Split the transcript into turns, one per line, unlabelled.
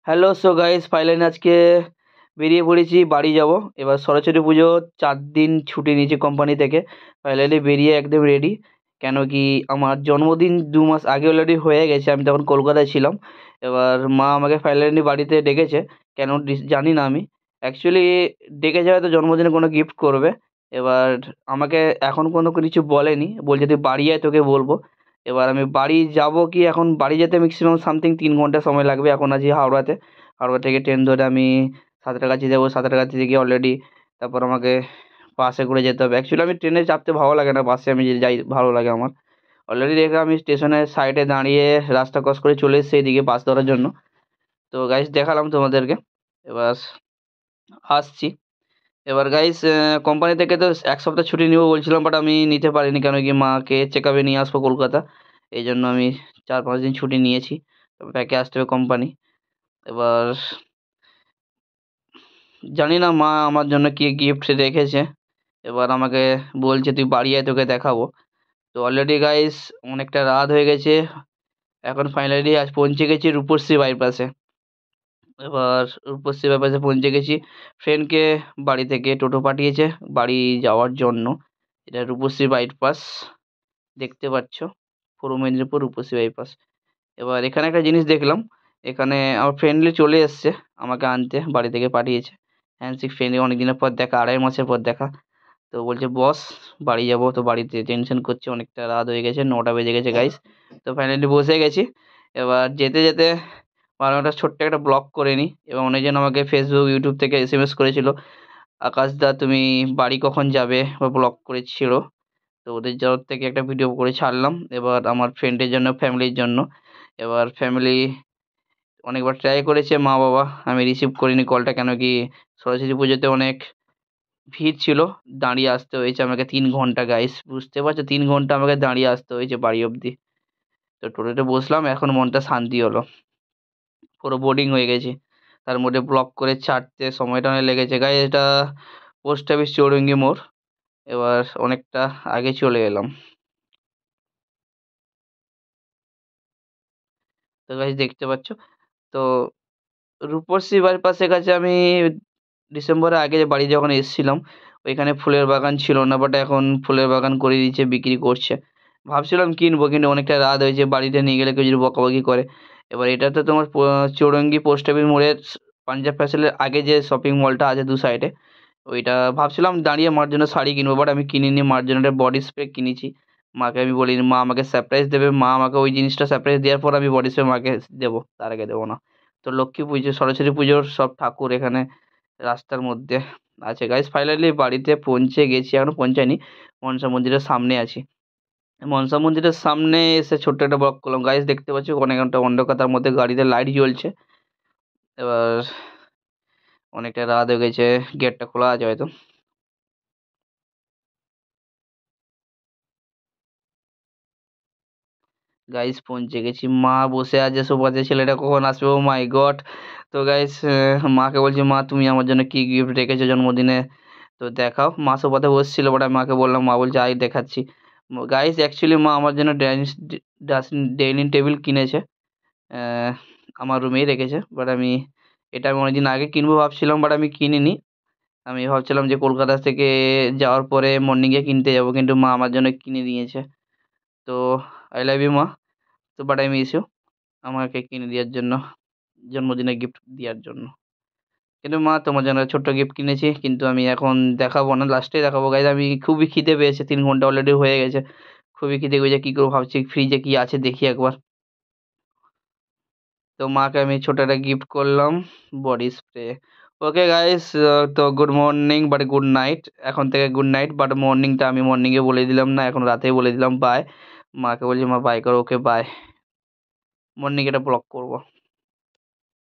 Hello, so guys finally আজকে বেরিয়ে পড়েছি, বাড়ি যাব। এবার সরস্বতী পুজো 4 দিন ছুটি নিয়েছি কোম্পানি থেকে। ফাইনালি বেরিয়ে একদম রেডি। কেন কি আমার জন্মদিন 2 মাস আগে অলরেডি হয়ে গেছে, আমি তখন কলকাতায় ছিলাম। এবার মা আমাকে ফাইনালি বাড়িতে ডেকেছে। কেন জানি না আমি। অ্যাকচুয়ালি ডেকেছে হয়তো জন্মদিনে কোনো গিফট করবে। এবার আমাকে এখন কোনো কিছু বলেনি, বলছে তুই বাড়ি আয় তোকে বলবো। এবার আমি বাড়ি যাব কি, এখন বাড়ি যেতে ম্যাক্সিমাম সামথিং 3 ঘন্টা সময় লাগবে। এখন আছি হাওড়াতে। হাওড়া থেকে ট্রেন ধরে আমি সাঁতরাগাছি যাবো। সাঁতরাগাছি থেকে অলরেডি তারপর আমাকে বাসে করে যেতে হবে। অ্যাকচুয়ালি আমি ট্রেনে চাপতে ভালো লাগে না, বাসে আমি যে যাই ভালো লাগে আমার। অলরেডি দেখলাম আমি স্টেশনের সাইডে দাঁড়িয়ে রাস্তা ক্রস করে চলে এসেছি এইদিকে বাস ধরার জন্য। তো গাইস দেখালাম তোমাদেরকে। এবার আসছি। এবার গাইস কোম্পানি থেকে তো 1 সপ্তাহ ছুটি নিব বলছিলাম, বাট আমি নিতে পারিনি। কেন কি মাকে চেক আপে নিয়ে আসবো কলকাতা। এই জন্য আমি 4-5 দিন ছুটি নিয়েছি। ব্যাকে আসতে হবে কোম্পানি। এবার জানি না মা আমার জন্য কি গিফট রেখেছে। এবার আমাকে বলছে তুই বাড়ি আয় তোকে দেখাবো। তো অলরেডি গাইস অনেকটা রাত হয়ে গেছে। এখন ফাইনালি আজ পৌঁছে গেছি রূপশ্রী বাইপাসে। এবার রূপশ্রী বাইপাসে পৌঁছে গেছি। ফ্রেন্ডকে বাড়ি থেকে টোটো পাঠিয়েছে বাড়ি যাওয়ার জন্য। এটা রূপশ্রী বাইপাস, দেখতে পাচ্ছ, পূর্ব মেদিনীপুর রূপশ্রী বাইপাস। এবার এখানে একটা জিনিস দেখলাম, এখানে আমার ফ্রেন্ডলি চলে এসছে আমাকে আনতে, বাড়ি থেকে পাঠিয়েছে। হ্যান্ডশিক ফ্রেন্ডলি, অনেক দিনের পর দেখা, 2.5 মাসের পর দেখা। তো বলছে বস বাড়ি যাব। তো বাড়িতে টেনশন করছে, অনেকটা রাত হয়ে গেছে, 9টা বেজে গেছে গাইস। তো ফাইনালি বসে গেছি। এবার যেতে যেতে একটা ছোট্ট একটা ব্লগ করে নিই। এবং অনেকজন আমাকে ফেসবুক ইউটিউব থেকে এসএমএস করেছিল, আকাশদা তুমি বাড়ি কখন যাবে, বা ব্লগ করেছিল। তো ওদের তরফ থেকে একটা ভিডিও করে ছাড়লাম এবার আমার ফ্রেন্ডের জন্য, ফ্যামিলির জন্য। এবার ফ্যামিলি অনেকবার ট্রাই করেছে, মা বাবা, আমি রিসিভ করিনি কলটা। কেন কি সরস্বতী পুজোতে অনেক ভিড় ছিল, দাঁড়িয়ে আসতে হয়েছে আমাকে 3 ঘন্টা গাইস, বুঝতে পারছো, 3 ঘন্টা আমাকে দাঁড়িয়ে আসতে হয়েছে বাড়ি অবধি। তো টোটোতে বসলাম, এখন মনটা শান্তি হলো। পুরো বোর্ডিং হয়ে গেছি, তার মধ্যে ব্লক করে ছাড়তে সময়টা অনেক লেগেছে গাইস। এটা পোস্ট অফিস চৌরঙ্গি মোড়। এবার অনেকটা আগে চলে এলাম। তো গাইস দেখতে পাচ্ছ, তো রূপশ্রী বাইপাসের কাছে আমি ডিসেম্বরের আগে বাড়ি যখন এসেছিলাম, ওইখানে ফুলের বাগান ছিল না, বাট এখন ফুলের বাগান করে দিয়েছে, বিক্রি করছে। ভাবছিলাম কিনবো, কিন্তু অনেকটা রাত হয়েছে, বাড়িতে নিয়ে গেলে কেউ যদি বকাবকি করে। এবার এটা তো তোমার চৌরঙ্গি পোস্ট অফিস মোড়ের পাঞ্জাব ফ্যাশনের আগে যে শপিং মলটা আছে দু সাইডে, ওইটা ভাবছিলাম দাঁড়িয়ে মার জন্য শাড়ি কিনবো, বাট আমি কিনিনি। মার জন্য একটা বডি স্প্রে কিনেছি। মাকে আমি বলিনি, মা আমাকে সারপ্রাইজ দেবে, মা আমাকে ওই জিনিসটা সারপ্রাইজ দেওয়ার পর আমি বডি স্প্রে মাকে দেবো, তার আগে দেবো না। তো লক্ষ্মী পুজো, সরস্বতী পুজোর সব ঠাকুর এখানে রাস্তার মধ্যে আছে গাইস। ফাইনালি বাড়িতে পৌঁছে গেছি, এখনো পৌঁছায়নি। মনসা মন্দিরের সামনে আছি। মনসা মন্দিরের সামনে এসে ছোট্ট একটা ব্লক করলাম গাইস, দেখতে পাচ্ছি অনেকটা অন্ধকার মধ্যে গাড়িতে লাইট জ্বলছে। এবার অনেকটা রাত হয়ে গেছে, গেটটা খোলা আছে হয়তো। গাইস পৌঁছে গেছি, মা বসে আছে সোফাতে, ছেলেটা কখন আসবে, ও মাই গড। তো গাইস মাকে বলছি, মা তুমি আমার জন্য কি গিফট রেখেছো জন্মদিনে, তো দেখাও। মা সোফাতে বসছিল, বাট আমি মাকে বললাম, মা বলছে আই দেখাচ্ছি। গাইস অ্যাকচুয়ালি মা আমার জন্য ডাইনিং টেবিল কিনেছে। আহ, আমার রুমেই রেখেছে, বাট এটা আমি অনেকদিন আগে কিনবো ভাবছিলাম, বাট আমি কিনিনি। আমি ভাবছিলাম যে কলকাতা থেকে যাওয়ার পরে মর্নিংয়ে কিনতে যাব, কিন্তু মা আমার জন্য কিনে দিয়েছে। তো আই লাভ ইউ মা। তো বাট আই মিস ইউ, আমাকে কিনে দেওয়ার জন্য, জন্মদিনে গিফট দেওয়ার জন্য। কিন্তু মা তোমার জন্য ছোট্ট গিফট কিনেছি, কিন্তু আমি এখন দেখাবো না, লাস্টে দেখাবো গাইজ। আমি খুবই খিদে পেয়েছে, 3 ঘন্টা অলরেডি হয়ে গেছে। খুবই খিদে পেয়েছে, কী করবো ভাবছি, ফ্রিজে কি আছে দেখি একবার। তো মাকে আমি ছোট একটা গিফট করলাম, বডি স্প্রে। ওকে গাইস, তো good morning but good night, এখন থেকে গুড নাইট, বাট মর্নিংটা আমি মর্নিংয়ে বলে দিলাম না, এখন রাতেই বলে দিলাম বাই। মাকে বলছি মা বাই করো, ওকে বাই। মর্নিং এটা ব্লক করবো।